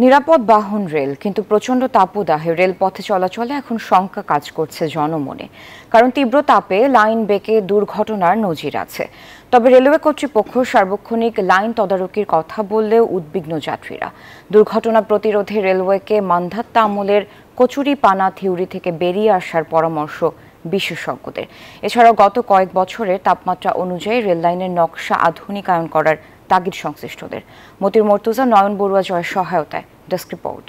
নিরাপদ বাহন রেল, কিন্তু প্রচণ্ড তাপদাহে রেলপথে চলাচলে এখন শঙ্কা কাজ করছে জনমনে। কারণ তীব্র তাপে লাইন বেঁকে দুর্ঘটনার নজির আছে। তবে রেলওয়ে কর্তৃপক্ষ সার্বক্ষণিক লাইন তদারকির কথা বললেও উদ্বিগ্ন যাত্রীরা। দুর্ঘটনা প্রতিরোধে রেলওয়েকে মান্ধাত্তা আমলের কচুরিপানা থিওরি থেকে বেরিয়ে আসার পরামর্শ বিশেষজ্ঞদের। এছাড়াও গত কয়েক বছরের তাপমাত্রা অনুযায়ী রেললাইনের নকশা আধুনিকায়ন করার তাগিদ সংশ্লিষ্টদের। মতির মর্তুজা, নয়ন বড়ুয়া জয়ের সহায়তায় ডেস্ক রিপোর্ট।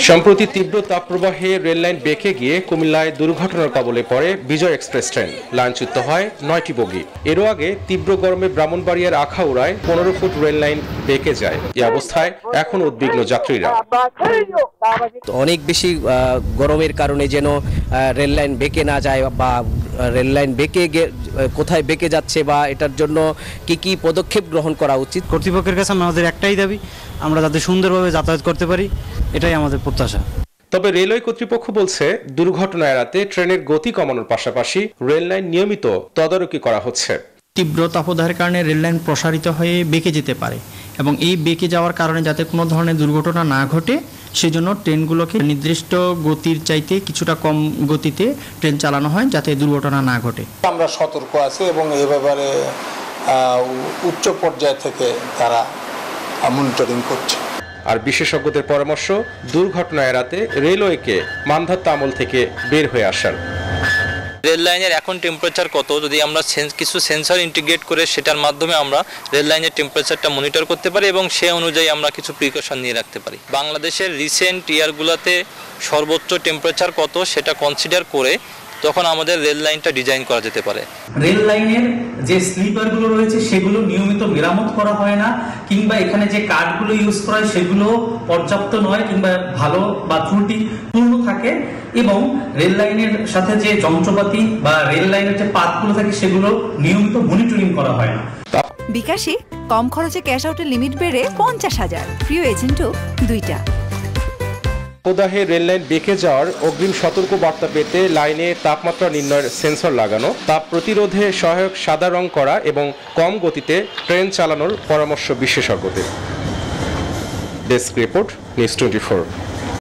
সম্প্রতি তীব্র তাপপ্রবাহে রেললাইন বেঁকে গিয়ে কুমিল্লায় দুর্ঘটনার কবলে পড়ে বিজয় এক্সপ্রেস ট্রেন। লাইনচ্যুত হয় ৯টি বগি। এরও আগে তীব্র গরমে ব্রাহ্মণবাড়িয়ার আখাউড়ায় ১৫ ফুট রেল লাইন বেঁকে যায়। এই অবস্থায় এখন উদ্বিগ্ন যাত্রীরা। অনেক বেশি গরমের কারণে যেন রেল লাইন বেঁকে না যায়, বা রেল লাইন বেঁকে কোথায় বেঁকে যাচ্ছে, বা এটার জন্য কি কি পদক্ষেপ গ্রহণ করা উচিত। কর্তৃপক্ষের কাছে আমাদের একটাই দাবি, আমরা যাতে সুন্দরভাবে যাতায়াত করতে পারি, এটাই আমাদের প্রত্যাশা। তবে রেলওয়ে কর্তৃপক্ষ বলছে, দুর্ঘটনা এড়াতে ট্রেনের গতি কমানোর পাশাপাশি রেল লাইন নিয়মিত তদারকি করা হচ্ছে। তীব্র তাপদাহের কারণে রেল লাইন প্রসারিত হয়ে বেঁকে যেতে পারে, এবং এই বেঁকে যাওয়ার কারণে যাতে কোনো ধরনের দুর্ঘটনা না ঘটে সেজন্য ট্রেনগুলোকে নির্দিষ্ট গতির চাইতে কিছুটা কম গতিতে ট্রেন চালানো হয়, যাতে দুর্ঘটনা না ঘটে। আমরা সতর্ক আছি এবং এই ব্যাপারে উচ্চ পর্যায় থেকে তারা মনিটরিং করছে। আর বিশেষজ্ঞদের পরামর্শ, দুর্ঘটনা এড়াতে রেলওয়েকে মান্ধাত্তা আমল থেকে বের হয়ে আসার। রেল লাইনের এখন টেম্পারেচার কত, যদি আমরা কিছু সেন্সর ইন্টিগ্রেট করে সেটার মাধ্যমে আমরা রেল লাইনের টেম্পারেচারটা মনিটর করতে পারি এবং সে অনুযায়ী আমরা কিছু প্রিকশন নিয়ে রাখতে পারি। বাংলাদেশের রিসেন্ট ইয়ারগুলোতে সর্বোচ্চ টেম্পারেচার কত সেটা কনসিডার করে তখন আমাদের রেল লাইনটা ডিজাইন করা যেতে পারে। রেল লাইনের যে স্লিপারগুলো রয়েছে সেগুলো নিয়মিত মেরামত করা হয় না, কিংবা এখানে যে কাঠগুলো ইউজ করা হয় সেগুলো পর্যাপ্ত নয় কিংবা ভালো বা ত্রুটিপূর্ণ থাকে, এবং রেল লাইনের সাথে যে যন্ত্রপাতি বা রেল লাইনের যে পাতগুলো থাকে সেগুলো নিয়মিত মনিটরিং করা হয় না। বিকাশে কম খরচে ক্যাশ আউটের লিমিট বেড়ে ৫০,০০০, প্রিয় এজেন্টও ২টা। তাপদাহে রেল লাইন বেঁকে যাওয়ার অগ্রিম সতর্ক বার্তা পেতে লাইনে তাপমাত্রা নির্ণয়ের সেন্সর লাগানো, তাপ প্রতিরোধে সহায়ক সাদা রং করা এবং কম গতিতে ট্রেন চালানোর পরামর্শ বিশেষজ্ঞদের। Desk report, news 24।